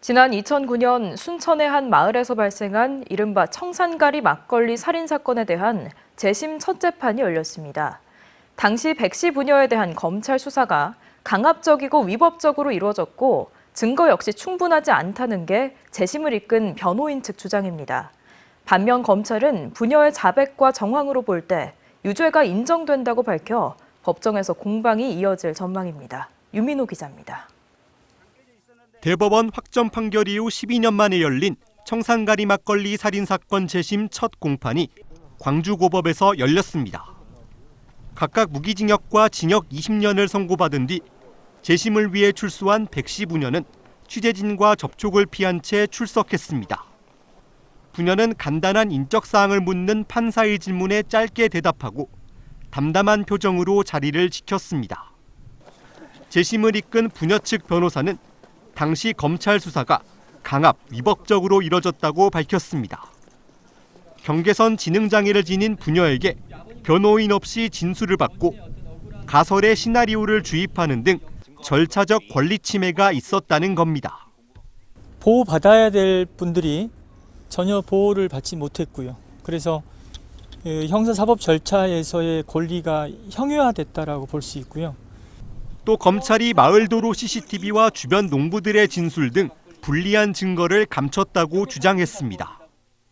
지난 2009년 순천의 한 마을에서 발생한 이른바 청산가리 막걸리 살인 사건에 대한 재심 첫 재판이 열렸습니다. 당시 백씨 부녀에 대한 검찰 수사가 강압적이고 위법적으로 이루어졌고 증거 역시 충분하지 않다는 게 재심을 이끈 변호인 측 주장입니다. 반면 검찰은 부녀의 자백과 정황으로 볼 때 유죄가 인정된다고 밝혀 법정에서 공방이 이어질 전망입니다. 유민호 기자입니다. 대법원 확정 판결 이후 12년 만에 열린 청산가리 막걸리 살인 사건 재심 첫 공판이 광주고법에서 열렸습니다. 각각 무기징역과 징역 20년을 선고받은 뒤 재심을 위해 출소한 백씨 부녀는 취재진과 접촉을 피한 채 출석했습니다. 부녀는 간단한 인적 사항을 묻는 판사의 질문에 짧게 대답하고 담담한 표정으로 자리를 지켰습니다. 재심을 이끈 부녀 측 변호사는 당시 검찰 수사가 강압, 위법적으로 이뤄졌다고 밝혔습니다. 경계선 지능장애를 지닌 부녀에게 변호인 없이 진술을 받고 가설의 시나리오를 주입하는 등 절차적 권리 침해가 있었다는 겁니다. 보호받아야 될 분들이 전혀 보호를 받지 못했고요. 그래서 형사사법 절차에서의 권리가 형해화됐다라고 볼 수 있고요. 또 검찰이 마을도로 CCTV와 주변 농부들의 진술 등 불리한 증거를 감췄다고 주장했습니다.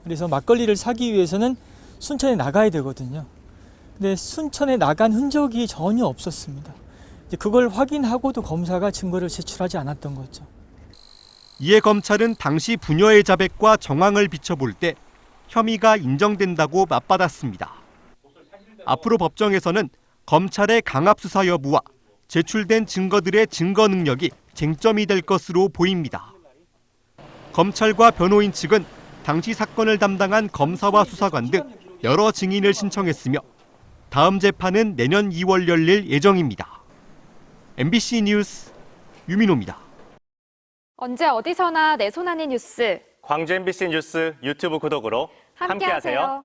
그래서 막걸리를 사기 위해서는 순천에 나가야 되거든요. 근데 순천에 나간 흔적이 전혀 없었습니다. 그걸 확인하고도 검사가 증거를 제출하지 않았던 거죠. 이에 검찰은 당시 부녀의 자백과 정황을 비춰볼 때 혐의가 인정된다고 맞받았습니다. 앞으로 법정에서는 검찰의 강압 수사 여부와 제출된 증거들의 증거 능력이 쟁점이 될 것으로 보입니다. 검찰과 변호인 측은 당시 사건을 담당한 검사와 수사관 등 여러 증인을 신청했으며 다음 재판은 내년 2월 열릴 예정입니다. MBC 뉴스 유민호입니다. 언제 어디서나 내 손 안의 뉴스. 광주 MBC 뉴스 유튜브 구독으로 함께하세요.